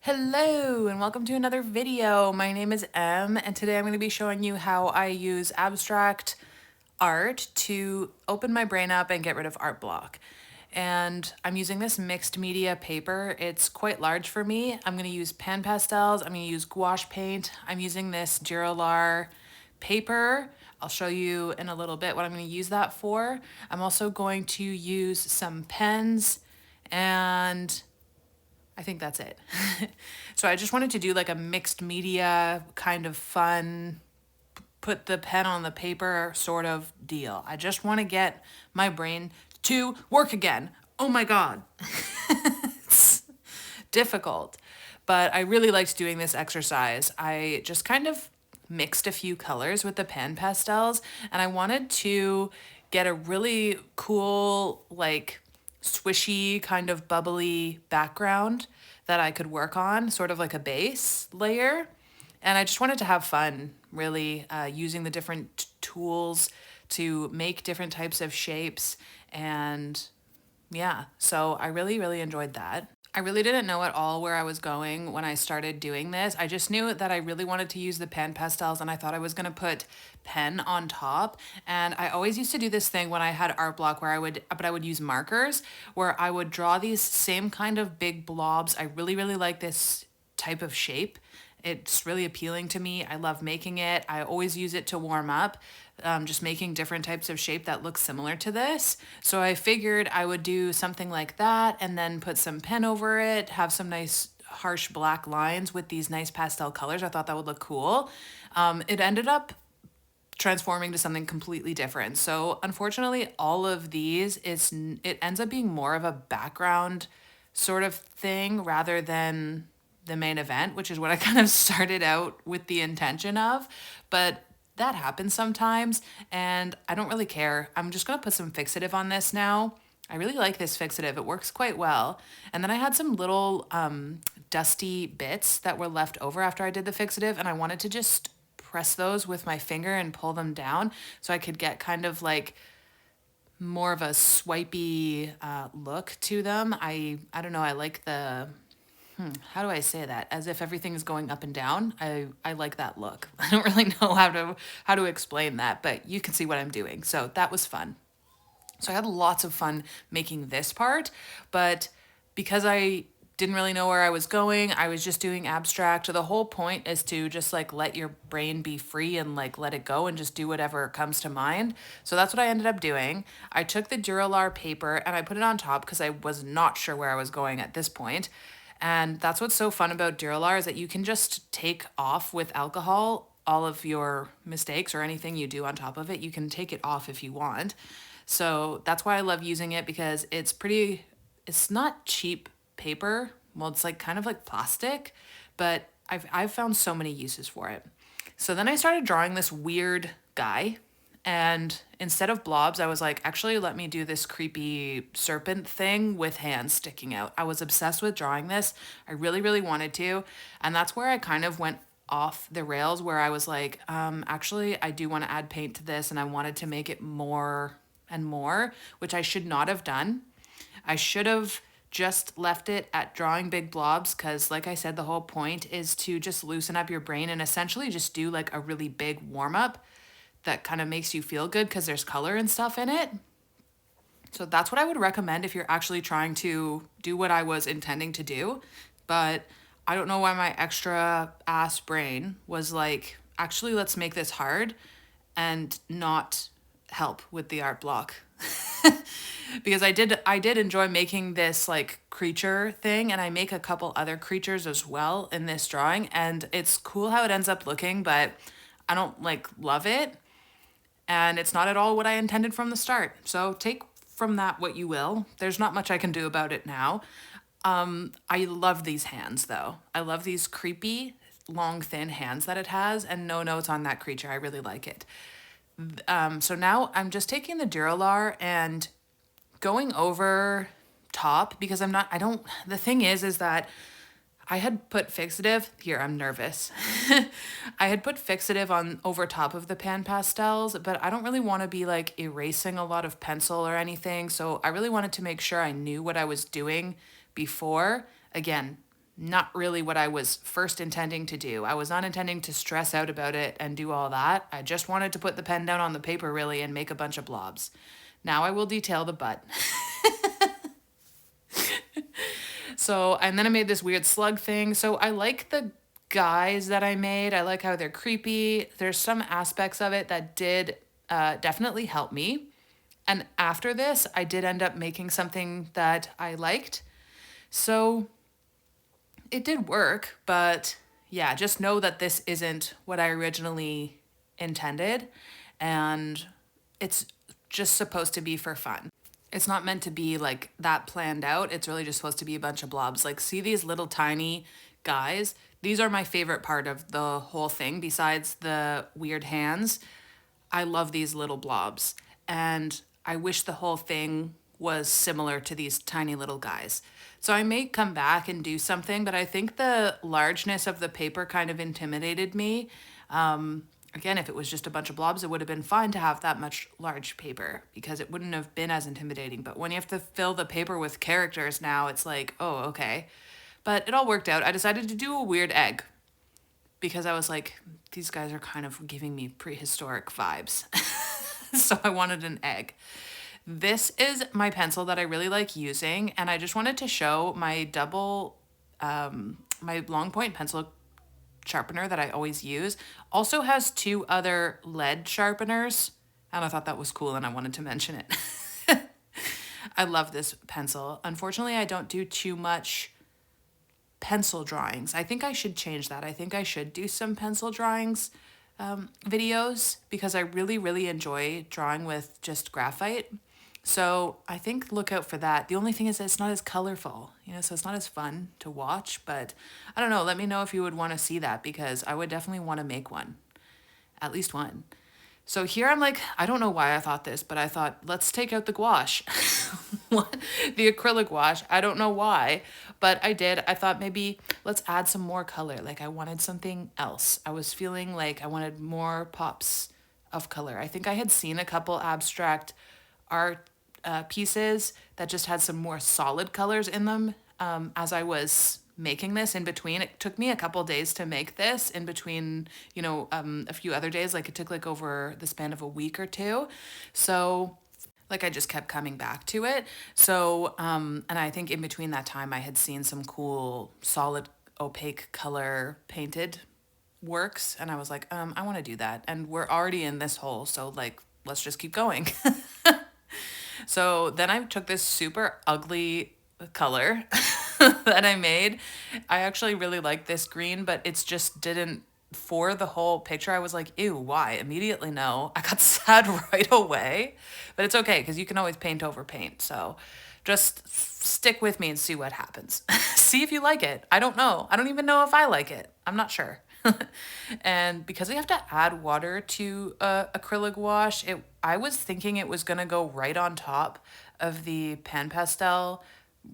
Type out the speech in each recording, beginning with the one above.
Hello and welcome to another video. My name is Em and today I'm going to be showing you how I use abstract art to open my brain up and get rid of art block. And I'm using this mixed media paper. It's quite large for me. I'm going to use pan pastels. I'm going to use gouache paint. I'm using this Duralar paper. I'll show you in a little bit what I'm going to use that for. I'm also going to use some pens and I think that's it. So I just wanted to do like a mixed media kind of fun, put the pen on the paper sort of deal. I just want to get my brain to work again. Oh my God. It's difficult, but I really liked doing this exercise. I just kind of mixed a few colors with the pan pastels and I wanted to get a really cool, like swishy kind of bubbly background that I could work on, sort of like a base layer. And I just wanted to have fun, really, using the different tools to make different types of shapes. And yeah, so I really, really enjoyed that. I really didn't know at all where I was going when I started doing this. I just knew that I really wanted to use the pan pastels and I thought I was going to put pen on top. And I always used to do this thing when I had art block where I would use markers where I would draw these same kind of big blobs. I really, really like this type of shape. It's really appealing to me. I love making it. I always use it to warm up, just making different types of shape that look similar to this. So I figured I would do something like that and then put some pen over it, have some nice harsh black lines with these nice pastel colors. I thought that would look cool. It ended up transforming to something completely different. So unfortunately, all of these, it ends up being more of a background sort of thing rather than the main event, which is what I kind of started out with the intention of. But that happens sometimes, and I don't really care. I'm just gonna put some fixative on this now. I really like this fixative. It works quite well. And then I had some little dusty bits that were left over after I did the fixative, and I wanted to just press those with my finger and pull them down so I could get kind of like more of a swipey look to them. I don't know. I like the how do I say that? As if everything is going up and down. I like that look. I don't really know how to explain that, but you can see what I'm doing. So that was fun. So I had lots of fun making this part, but because I didn't really know where I was going, I was just doing abstract. So the whole point is to just like let your brain be free and like let it go and just do whatever comes to mind. So that's what I ended up doing. I took the Duralar paper and I put it on top because I was not sure where I was going at this point. And that's what's so fun about Duralar is that you can just take off with alcohol all of your mistakes or anything you do on top of it. You can take it off if you want. So that's why I love using it because it's not cheap paper. Well, it's like kind of like plastic, but I've found so many uses for it. So then I started drawing this weird guy. And instead of blobs, I was like, actually, let me do this creepy serpent thing with hands sticking out. I was obsessed with drawing this. I really, really wanted to. And that's where I kind of went off the rails, where I was like, actually, I do want to add paint to this and I wanted to make it more and more, which I should not have done. I should have just left it at drawing big blobs because, like I said, the whole point is to just loosen up your brain and essentially just do like a really big warm up that kind of makes you feel good because there's color and stuff in it. So that's what I would recommend if you're actually trying to do what I was intending to do. But I don't know why my extra ass brain was like, actually, let's make this hard and not help with the art block. Because I did enjoy making this like creature thing and I make a couple other creatures as well in this drawing and it's cool how it ends up looking, but I don't like love it and it's not at all what I intended from the start. So take from that what you will. There's not much I can do about it now. I love these hands though. I love these creepy, long, thin hands that it has, and no notes on that creature. I really like it. So now I'm just taking the Duralar and going over top because the thing is that I had put fixative, here I'm nervous. I had put fixative on over top of the pan pastels, but I don't really want to be like erasing a lot of pencil or anything. So I really wanted to make sure I knew what I was doing before. Again, not really what I was first intending to do. I was not intending to stress out about it and do all that. I just wanted to put the pen down on the paper really and make a bunch of blobs. Now I will detail the butt. So, and then I made this weird slug thing. So I like the guys that I made. I like how they're creepy. There's some aspects of it that did definitely help me. And after this, I did end up making something that I liked. So it did work, but yeah, just know that this isn't what I originally intended. And it's just supposed to be for fun. It's not meant to be like that planned out. It's really just supposed to be a bunch of blobs. Like, see these little tiny guys? These are my favorite part of the whole thing, besides the weird hands. I love these little blobs. And I wish the whole thing was similar to these tiny little guys. So I may come back and do something, but I think the largeness of the paper kind of intimidated me. Again, if it was just a bunch of blobs, it would have been fine to have that much large paper because it wouldn't have been as intimidating. But when you have to fill the paper with characters now, it's like, oh, okay. But it all worked out. I decided to do a weird egg because I was like, these guys are kind of giving me prehistoric vibes. So I wanted an egg. This is my pencil that I really like using, and I just wanted to show my my long point pencil sharpener that I always use. Also has two other lead sharpeners, and I thought that was cool and I wanted to mention it. I love this pencil. Unfortunately, I don't do too much pencil drawings. I think I should change that. I think I should do some pencil drawings videos because I really, really enjoy drawing with just graphite. So I think look out for that. The only thing is that it's not as colorful, so it's not as fun to watch, but I don't know. Let me know if you would want to see that because I would definitely want to make one, at least one. So here I'm like, I don't know why I thought this, but I thought, let's take out the gouache. The acrylic gouache. I don't know why, but I did. I thought maybe let's add some more color. Like I wanted something else. I was feeling like I wanted more pops of color. I think I had seen a couple abstract art pieces that just had some more solid colors in them as I was making this in between. It took me a couple days to make this in between, a few other days. Like it took like over the span of a week or two. So like I just kept coming back to it. So, and I think in between that time I had seen some cool solid opaque color painted works. And I was like, I want to do that. And we're already in this hole. So like, let's just keep going. So then I took this super ugly color that I made. I actually really like this green, but it's just didn't, for the whole picture, I was like, ew, why? Immediately no. I got sad right away, but it's okay because you can always paint over paint. So just stick with me and see what happens. See if you like it. I don't know. I don't even know if I like it. I'm not sure. And because we have to add water to acrylic wash, I was thinking it was gonna go right on top of the pan pastel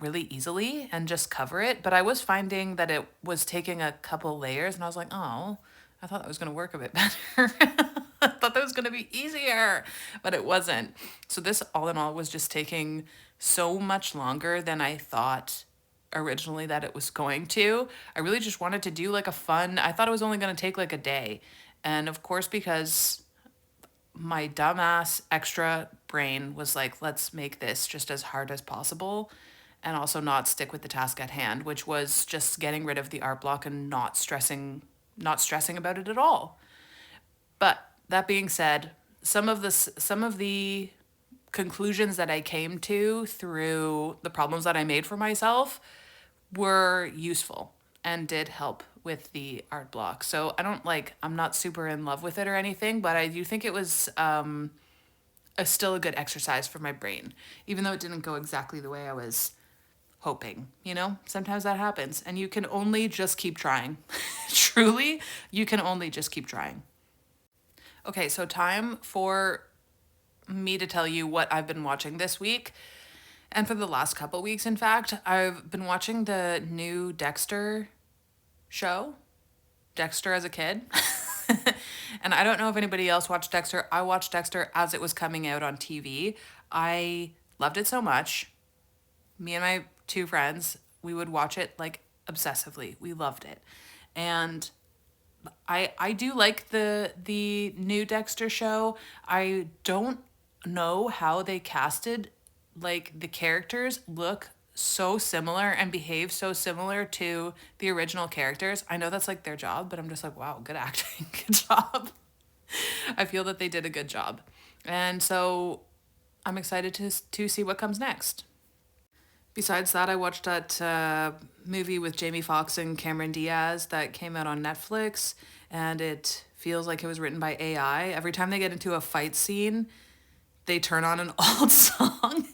really easily and just cover it. But I was finding that it was taking a couple layers and I was like, oh, I thought that was gonna work a bit better. I thought that was gonna be easier, but it wasn't. So this all in all was just taking so much longer than I thought originally that it was going to. I really just wanted to do like a fun, I thought it was only going to take like a day. And of course, because my dumbass extra brain was like, let's make this just as hard as possible and also not stick with the task at hand, which was just getting rid of the art block and not stressing about it at all. But that being said, some of the conclusions that I came to through the problems that I made for myself were useful and did help with the art block. So I'm not super in love with it or anything, but I do think it was still a good exercise for my brain, even though it didn't go exactly the way I was hoping. Sometimes that happens and you can only just keep trying. Truly, you can only just keep trying. Okay, so time for me to tell you what I've been watching this week. And for the last couple weeks, in fact, I've been watching the new Dexter show, Dexter as a kid. And I don't know if anybody else watched Dexter. I watched Dexter as it was coming out on TV. I loved it so much. Me and my two friends, we would watch it like obsessively. We loved it. And I do like the new Dexter show. I don't know how they casted, like the characters look so similar and behave so similar to the original characters. I know that's like their job, but I'm just like, wow, good acting. Good job. I feel that they did a good job. And so I'm excited to see what comes next. Besides that, I watched that movie with Jamie Foxx and Cameron Diaz that came out on Netflix, and it feels like it was written by AI. Every time they get into a fight scene, they turn on an old song.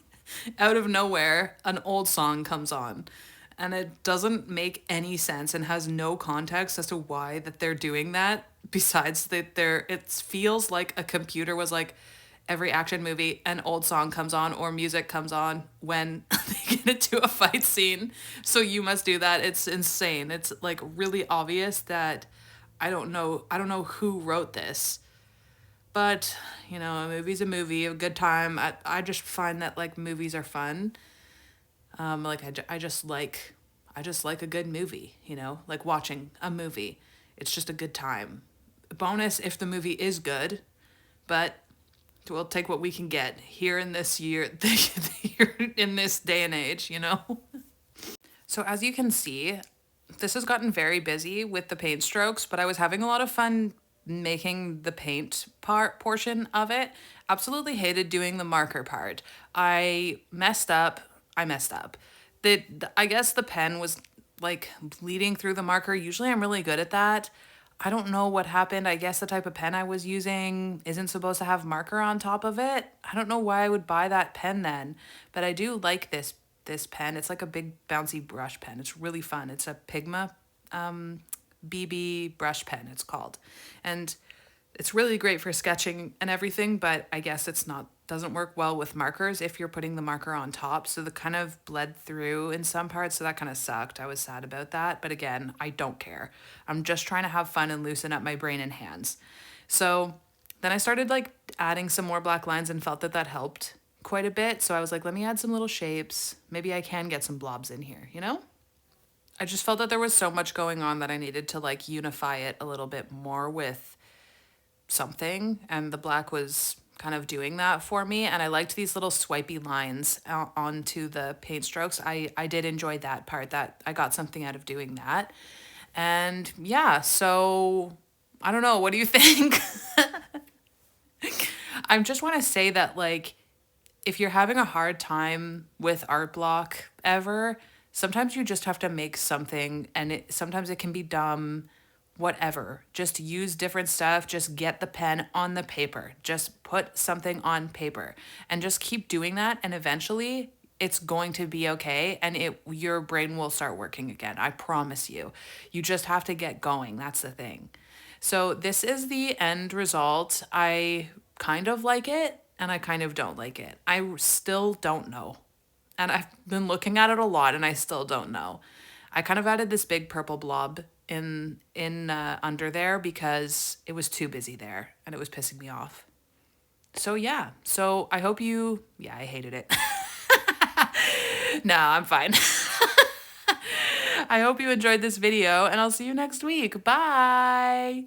Out of nowhere, an old song comes on. And it doesn't make any sense and has no context as to why that they're doing that, besides that it feels like a computer was like, every action movie, an old song comes on or music comes on when they get into a fight scene. So you must do that. It's insane. It's like really obvious that I don't know who wrote this. But, a movie's a movie, a good time. I just find that like movies are fun. Like I just like a good movie, like watching a movie. It's just a good time. Bonus if the movie is good, but we'll take what we can get here in this year, here in this day and age. So as you can see, this has gotten very busy with the paint strokes, but I was having a lot of fun making the paint portion of it. Absolutely hated doing the marker part. I messed up. I messed up. I guess the pen was like bleeding through the marker. Usually I'm really good at that. I don't know what happened. I guess the type of pen I was using isn't supposed to have marker on top of it. I don't know why I would buy that pen then, but I do like this pen. It's like a big bouncy brush pen. It's really fun. It's a Pigma BB brush pen, it's called. And it's really great for sketching and everything, but I guess doesn't work well with markers if you're putting the marker on top. So the kind of bled through in some parts, so that kind of sucked. I was sad about that, but again, I don't care. I'm just trying to have fun and loosen up my brain and hands. So then I started like adding some more black lines and felt that helped quite a bit. So I was like, let me add some little shapes. Maybe I can get some blobs in here. I just felt that there was so much going on that I needed to like unify it a little bit more with something, and the black was kind of doing that for me. And I liked these little swipey lines onto the paint strokes. I did enjoy that part, that I got something out of doing that. And yeah, so I don't know, what do you think? I just want to say that like if you're having a hard time with art block ever, sometimes you just have to make something, and sometimes it can be dumb, whatever. Just use different stuff. Just get the pen on the paper. Just put something on paper and just keep doing that. And eventually it's going to be okay. And your brain will start working again. I promise you. You just have to get going. That's the thing. So this is the end result. I kind of like it and I kind of don't like it. I still don't know. And I've been looking at it a lot and I still don't know. I kind of added this big purple blob in under there because it was too busy there and it was pissing me off. So yeah. So I hope I hated it. No, I'm fine. I hope you enjoyed this video and I'll see you next week. Bye.